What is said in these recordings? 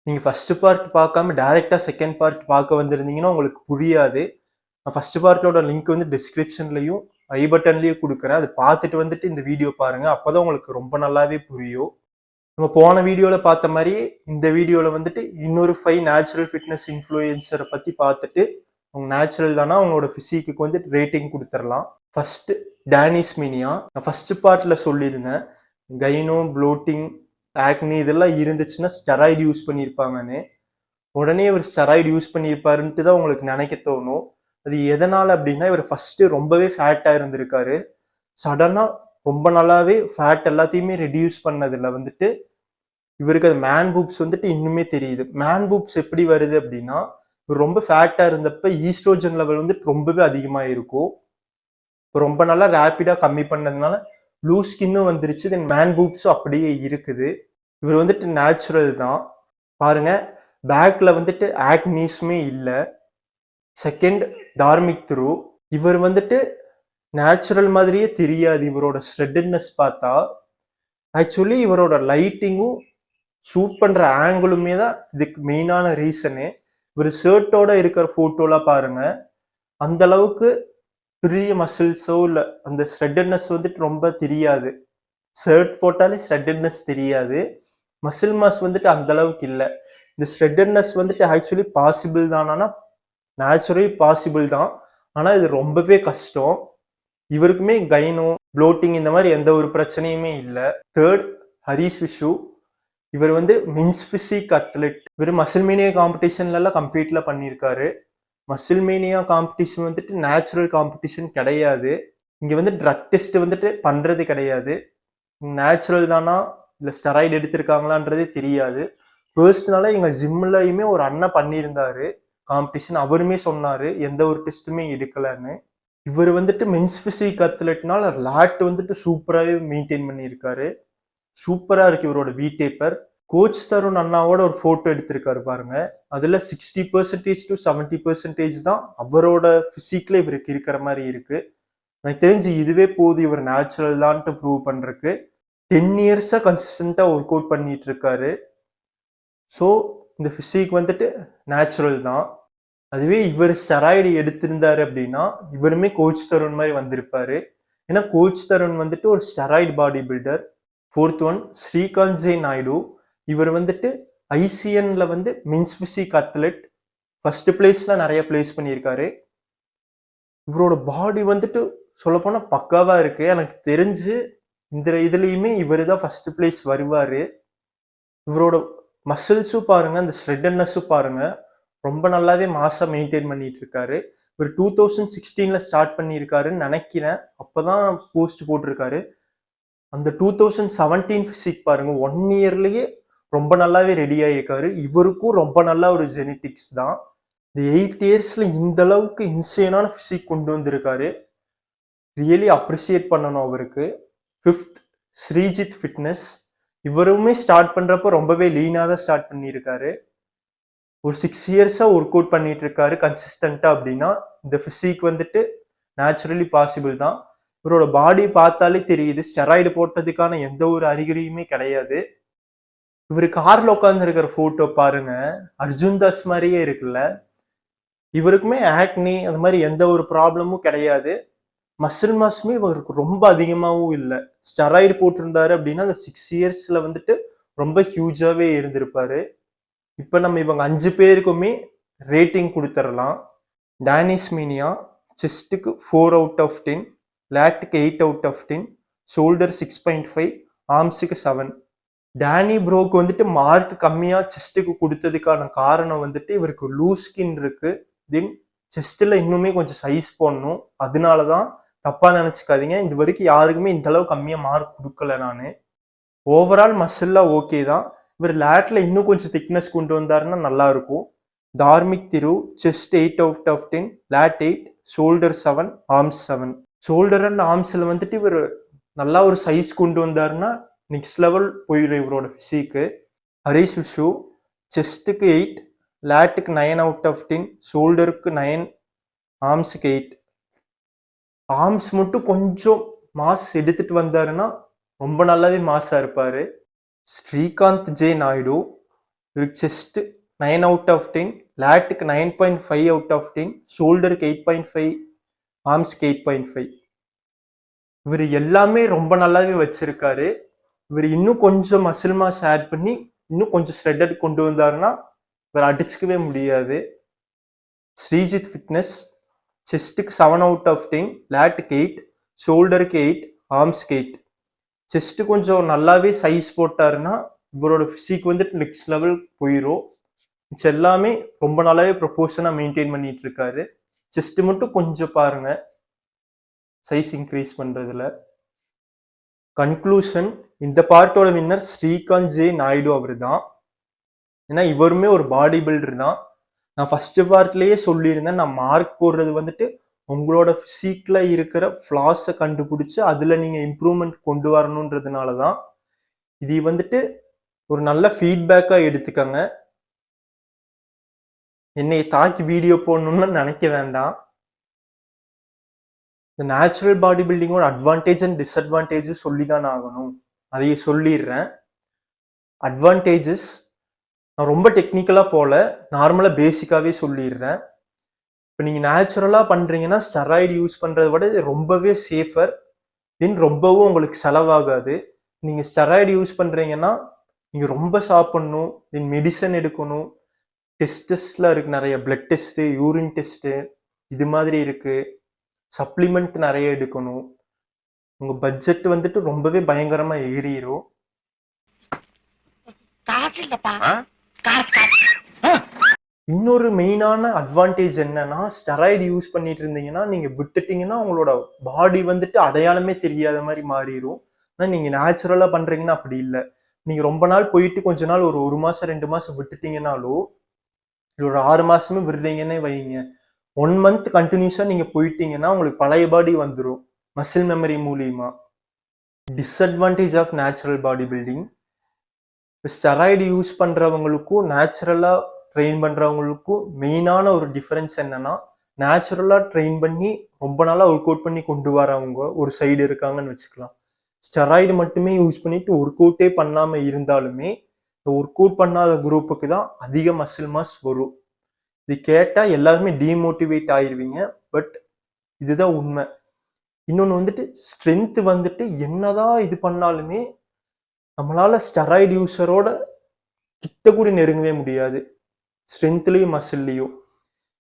நீங்க first part பார்க்காம டைரக்டா செகண்ட் பார்ட் பார்க்க வந்திருந்தீங்கன்னா உங்களுக்கு புரியாது. நான் ஃபர்ஸ்ட் பார்ட்டோட லிங்க் வந்து டிஸ்கிரிப்ஷன்லயும் ஐ பட்டன்லயும் குடுக்குறேன். அது பார்த்துட்டு வந்துட்டு இந்த வீடியோ பாருங்க. அப்பதான் உங்களுக்கு ரொம்ப நல்லாவே புரியும். நம்ம போன வீடியோல பார்த்த மாதிரி இந்த வீடியோல வந்துட்டு இன்னொரு 5 நேச்சுரல் ஃபிட்னஸ் இன்ஃப்ளூயன்சரை பத்தி பார்த்துட்டு அவங்க நேச்சுரல் தானா அவங்களோட பிசிக்கு வந்துட்டு ரேட்டிங் கொடுத்துடலாம். ஃபர்ஸ்ட் டேனிஸ் மீனியா. நான் ஃபர்ஸ்ட் பார்ட்ல சொல்லியிருந்தேன் கைனோ ப்ளோட்டிங் ஆக்னி இதெல்லாம் இருந்துச்சுன்னா ஸ்டெராய்டு யூஸ் பண்ணியிருப்பாங்கன்னு. உடனே இவர் ஸ்டெராய்டு யூஸ் பண்ணியிருப்பாருன்ட்டு தான் உங்களுக்கு நினைக்க தோணும். அது எதனால அப்படின்னா இவர் ஃபர்ஸ்ட் ரொம்பவே ஃபேட்டா இருந்திருக்காரு. சடனா ரொம்ப நல்லாவே ஃபேட் எல்லாத்தையுமே ரெடியூஸ் பண்ணதுல வந்துட்டு இவருக்கு அது மேன் பூப்ஸ் வந்துட்டு இன்னுமே தெரியுது. மேன் பூப்ஸ் எப்படி வருது அப்படின்னா இவர் ரொம்ப ஃபேட்டா இருந்தப்ப ஈஸ்ட்ரோஜன் லெவல் வந்துட்டு ரொம்பவே அதிகமா இருக்கும். ரொம்ப நல்லா ரேப்பிடா கம்மி பண்ணதுனால லூஸ் ஸ்கின்னும் வந்துருச்சு. தென் மேன் பூப்ஸும் அப்படியே இருக்குது. இவர் வந்துட்டு நேச்சுரல் தான். பாருங்க பேக்ல வந்துட்டு ஆக்னீஸுமே இல்லை. செகண்ட் டார்மிக் த்ரூ. இவர் வந்துட்டு நேச்சுரல் மாதிரியே தெரியாது. இவரோட ஸ்ட்ரெட்டட்னஸ் பார்த்தா ஆக்சுவலி இவரோட லைட்டிங்கும் ஷூட் பண்ற ஆங்கிளுமே தான் இதுக்கு மெயினான ரீசனு. இவர் ஷர்ட்டோட இருக்கிற போட்டோலாம் பாருங்க, அந்த அளவுக்கு பெரிய மசில்ஸோ இல்லை அந்த ஸ்ட்ரெட்டட்னஸ் வந்துட்டு ரொம்ப தெரியாது. ஷர்ட் போட்டாலே ஸ்ட்ரெட்டட்னஸ் தெரியாது. மசில் மாஸ் வந்துட்டு அந்த அளவுக்கு இல்லை. இந்த ஸ்ட்ரெட்டட்னஸ் வந்துட்டு ஆக்சுவலி பாசிபிள் தானா? நேச்சுரலி பாசிபிள் தான். ஆனா இது ரொம்பவே கஷ்டம். இவருக்குமே கைனோ ப்ளோட்டிங் இந்த மாதிரி எந்த ஒரு பிரச்சனையுமே இல்லை. தேர்ட் ஹரிஷ் விஷு. இவர் வந்து மின்ஸ் பிசிக் அத்லெட். இவர் மசில்மேனியா காம்படிஷன்ல எல்லாம் கம்ப்ளீட்ல பண்ணியிருக்காரு. மசில்மேனியா காம்படிஷன் வந்துட்டு நேச்சுரல் காம்படிஷன் கிடையாது. இங்க வந்து ட்ரக் டெஸ்ட் வந்துட்டு பண்றது கிடையாது. நேச்சுரல் தானா இல்லை ஸ்டெராய்டு எடுத்திருக்காங்களான்றதே தெரியாது. பர்சனலா எங்க ஜிம்லயுமே ஒரு அண்ணன் பண்ணியிருந்தாரு காம்படிஷன். அவருமே சொன்னாரு எந்த ஒரு டெஸ்ட்டுமே எடுக்கலன்னு. இவர் வந்துட்டு மென்ஸ் பிசிக் அத்லெட்னால லேட் வந்துட்டு சூப்பராகவே மெயின்டைன் பண்ணியிருக்காரு. சூப்பரா இருக்கு இவரோட வீடேப்பர். கோச் தருண் அண்ணாவோட ஒரு போட்டோ எடுத்திருக்காரு பாருங்க. அதுல 60% to 70% தான் அவரோட பிசிக்ல இவருக்கு இருக்கிற மாதிரி இருக்கு. எனக்கு தெரிஞ்சு இதுவே போதும் இவர் நேச்சுரல் தான்ட்டு ப்ரூவ் பண்றதுக்கு. 10 இயர்ஸா கன்சிஸ்டண்டா ஒர்க் அவுட் பண்ணிட்டு இருக்காரு. ஸோ இந்த பிசிக் வந்துட்டு நேச்சுரல் தான். அதுவே இவர் ஸ்டெராய்டு எடுத்திருந்தாரு அப்படின்னா இவருமே கோச் தருண் மாதிரி வந்திருப்பாரு. ஏன்னா கோச் தருண் வந்துட்டு ஒரு steroid body builder. Fourth one Srikanth J Naidu. இவர் வந்துட்டு ஐசிஎன்ல வந்து மின்ஸ் பிசிக் அத்லெட். ஃபர்ஸ்ட் பிளேஸ்ல நிறைய பிளேஸ் பண்ணியிருக்காரு. இவரோட பாடி வந்துட்டு சொல்லப்போனா பக்காவா இருக்கு. எனக்கு தெரிஞ்சு இந்த இதுலயுமே இவர் தான் ஃபர்ஸ்ட் பிளேஸ் வருவாரு. இவரோட மசில்ஸும் பாருங்க, இந்த ஸ்ட்ரெட்டட்னஸும் பாருங்க, ரொம்ப நல்லாவே மாசா மெயின்டைன் பண்ணிட்டு இருக்காரு. இவர் 2016ல ஸ்டார்ட் பண்ணியிருக்காருன்னு நினைக்கிறேன். அப்பதான் போஸ்ட் போட்டிருக்காரு. அந்த 2017 பிசிக் பாருங்க, 1 இயர்லயே ரொம்ப நல்லாவே ரெடி ஆயிருக்காரு. இவருக்கும் ரொம்ப நல்ல ஒரு ஜெனட்டிக்ஸ் தான். இந்த 8 இயர்ஸ்ல இந்த அளவுக்கு இன்சேனான பிசிக் கொண்டு வந்திருக்காரு. ரியலி அப்ரிசியேட் பண்ணணும் அவருக்கு. Fifth Sreejith fitness. இவருமே ஸ்டார்ட் பண்றப்போ ரொம்பவே லீனா தான் ஸ்டார்ட் பண்ணியிருக்காரு. ஒரு 6 இயர்ஸா ஒர்க் அவுட் பண்ணிட்டு இருக்காரு கன்சிஸ்டண்டா. அப்படின்னா இந்த பிசிக் வந்துட்டு நேச்சுரலி பாசிபிள் தான். இவரோட பாடி பார்த்தாலே தெரியுது ஸ்டெராய்டு போட்டதுக்கான எந்த ஒரு அறிகுறியுமே கிடையாது. இவரு கார்ல உட்கார்ந்து இருக்கிற போட்டோ பாருங்க, அர்ஜுன் தாஸ் மாதிரியே இருக்குல்ல. இவருக்குமே ஆக்னி அந்த மாதிரி எந்த ஒரு ப்ராப்ளமும் கிடையாது. மசில் மாஸுமே இவருக்கு ரொம்ப அதிகமாகவும் இல்லை. ஸ்டெராய்டு போட்டிருந்தாரு அப்படின்னா அந்த 6 இயர்ஸ்ல வந்துட்டு ரொம்ப ஹியூஜாவே இருந்திருப்பாரு. இப்ப நம்ம இவங்க 5 பேருக்குமே ரேட்டிங் கொடுத்துடலாம். டேனிஸ் மீனியா செஸ்ட்டுக்கு 4 out of 10, லேட்டுக்கு 8 out of 10, ஷோல்டர் 6.5, ஆர்ம்ஸுக்கு 7. டேனி ப்ரோக்கு வந்துட்டு மார்க் கம்மியா செஸ்ட்டுக்கு கொடுத்ததுக்கான காரணம் வந்துட்டு இவருக்கு லூஸ் ஸ்கின் இருக்கு. தென் செஸ்ட்ல இன்னுமே கொஞ்சம் சைஸ் போடணும். அதனாலதான் தப்பா நினைச்சுக்காதீங்க. இது வரைக்கும் யாருக்குமே இந்த அளவு கம்மியா மார்க் கொடுக்கல நானு. ஓவரால் மசில்லாம் ஓகே தான். இவர் லேட்ல இன்னும் கொஞ்சம் திக்னஸ் கொண்டு வந்தாருன்னா நல்லா இருக்கும். தார்மிக் திரு chest 8 out of 10, lat 8, shoulder 7, arms 7. Shoulder and ஆர்ம்ஸ்ல வந்துட்டு இவர் நல்லா ஒரு சைஸ் கொண்டு வந்தாருன்னா நெக்ஸ்ட் லெவல் போயிடும் இவரோட பிசிக்கு. ஹரிஷ் விஷு செஸ்ட்டுக்கு 8, லேட்டுக்கு 9 out of 10, ஷோல்டருக்கு 9, ஆர்ம்ஸுக்கு 8. ஆர்ம்ஸ் மட்டும் கொஞ்சம் மாஸ் எடுத்துட்டு வந்தாருன்னா ரொம்ப நல்லாவே மாஸா இருப்பாரு. ஸ்ரீகாந்த் ஜே நாயுடு. இவருக்கு செஸ்ட் 9/10, லேட்டுக்கு 9.5/10, ஷோல்டருக்கு 8.5, ஆர்ம்ஸ்க்கு 8.5. இவர் எல்லாமே ரொம்ப நல்லாவே வச்சிருக்காரு. இவர் இன்னும் கொஞ்சம் மசில் மாஸ் ஆட் பண்ணி இன்னும் கொஞ்சம் ஸ்ட்ரெட்டட் கொண்டு வந்தாருன்னா இவர் அடிச்சுக்கவே முடியாது. ஸ்ரீஜித் ஃபிட்னஸ் செஸ்ட்டுக்கு 7/10, லேட்டுக்கு 8, ஷோல்டருக்கு 8, ஆர்ம்ஸ்க்கு 8. செஸ்ட் கொஞ்சம் நல்லாவே சைஸ் போட்டாருன்னா இவரோட பிசிக் வந்துட்டு நெக்ஸ்ட் லெவல் போயிடும். எல்லாமே ரொம்ப நல்லாவே ப்ரொபோர்ஷனா மெயின்டைன் பண்ணிட்டு இருக்காரு. செஸ்ட் மட்டும் கொஞ்சம் பாருங்க சைஸ் இன்க்ரீஸ் பண்றதுல. கன்க்ளூஷன், இந்த பார்ட்டோட வின்னர் ஸ்ரீகாந்த் ஜே நாயுடு அவர் தான். ஏன்னா இவருமே ஒரு பாடி பில்டர் தான். நான் ஃபர்ஸ்ட் பார்ட்லயே சொல்லியிருந்தேன், நான் மார்க் போடுறது வந்துட்டு உங்களோட பிசிக்ல இருக்கிற ஃபிளாஸை கண்டுபிடிச்சு அதுல நீங்க இம்ப்ரூவ்மெண்ட் கொண்டு வரணுன்றதுனால தான். இது வந்துட்டு ஒரு நல்ல ஃபீட்பேக்கா எடுத்துக்கங்க. என்னை தாக்கி வீடியோ போடணும்னு நினைக்க வேண்டாம். இந்த நேச்சுரல் பாடி பில்டிங்கோட அட்வான்டேஜ் அண்ட் டிஸ்அட்வான்டேஜ் சொல்லி தான் ஆகணும். அதையும் சொல்லிடுறேன். அட்வான்டேஜஸ் நான் ரொம்ப டெக்னிக்கலா போல, நார்மலா பேசிக்காவே சொல்லிடுறேன். இப்போ நீங்க நேச்சுரலா பண்றீங்கன்னா ஸ்டெராய்டு யூஸ் பண்றதை விட இது ரொம்பவே சேஃபர். தென் ரொம்பவும் உங்களுக்கு செலவாகாது. நீங்க ஸ்டெராய்டு யூஸ் பண்றீங்கன்னா நீங்க ரொம்ப சாப்பிடணும், தென் மெடிசன் எடுக்கணும், டெஸ்டஸ்ல இருக்கு நிறைய, பிளட் டெஸ்ட், யூரின் டெஸ்ட், இது மாதிரி இருக்கு, சப்ளிமெண்ட் நிறைய எடுக்கணும். உங்க பட்ஜெட் வந்துட்டு ரொம்பவே பயங்கரமா ஏறிடும். இன்னொரு மெயினான அட்வான்டேஜ் என்னன்னா, ஸ்டெராய்டு யூஸ் பண்ணிட்டு இருந்தீங்கன்னா நீங்க விட்டுட்டீங்கன்னா உங்களோட பாடி வந்துட்டு அடையாளமே தெரியாத மாதிரி மாறிடும். ஆனா நீங்க நேச்சுரலா பண்றீங்கன்னா அப்படி இல்லை. நீங்க ரொம்ப நாள் போயிட்டு கொஞ்ச நாள் ஒரு மாசம் 2 மாசம் விட்டுட்டீங்கன்னாலும், ஒரு 6 மாசமே விடுறீங்கன்னே வைங்க, 1 மந்த் கண்டினியூஸா நீங்க போயிட்டீங்கன்னா உங்களுக்கு பழைய பாடி வந்துடும் மசில் மெமரி மூலியமா. Disadvantage of natural body building, steroid use பண்றவங்களுக்கும் நேச்சுரலா ட்ரெயின் பண்றவங்களுக்கும் மெயினான ஒரு டிஃபரன்ஸ் என்னன்னா, நேச்சுரலா ட்ரெயின் பண்ணி ரொம்ப நாளா ஒர்க் அவுட் பண்ணி கொண்டு வரவங்க ஒரு சைடு இருக்காங்கன்னு வச்சுக்கலாம். ஸ்டெராய்டு மட்டுமே யூஸ் பண்ணிட்டு ஒர்க் அவுட்டே பண்ணாம இருந்தாலுமே இந்த ஒர்க் அவுட் பண்ணாத குரூப்புக்கு தான் அதிக மசில் மாஸ் வரும். இது கேட்டா எல்லாருமே டிமோட்டிவேட் ஆயிருவீங்க, பட் இதுதான் உண்மை. இன்னொன்று வந்துட்டு ஸ்ட்ரென்த் வந்துட்டு என்னதான் இது பண்ணாலுமே நம்மளால ஸ்டெராய்டு யூஸரோட கிட்ட கூட நெருங்கவே முடியாது, ஸ்ட்ரென்த்லையும் மசில்லையும்.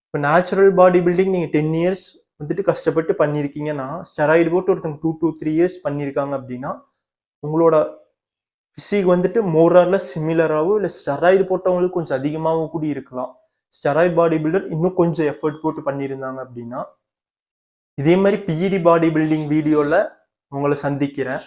இப்போ நேச்சுரல் பாடி பில்டிங் நீங்கள் 10 இயர்ஸ் வந்துட்டு கஷ்டப்பட்டு பண்ணியிருக்கீங்கன்னா, ஸ்டெராய்டு போட்டு ஒருத்தங்க 2 to 3 இயர்ஸ் பண்ணியிருக்காங்க அப்படின்னா உங்களோட பிசிக் வந்துட்டு மோரார்லெஸ் சிமிலராகவும் இல்லை ஸ்டெராய்டு போட்டவங்களுக்கு கொஞ்சம் அதிகமாகவும் கூட இருக்கலாம். ஸ்டெராய்டு பாடி பில்டர் இன்னும் கொஞ்சம் எஃபர்ட் போட்டு பண்ணியிருந்தாங்க அப்படின்னா. இதே மாதிரி பிஇடி பாடி பில்டிங் வீடியோவில் உங்களை சந்திக்கிறேன்.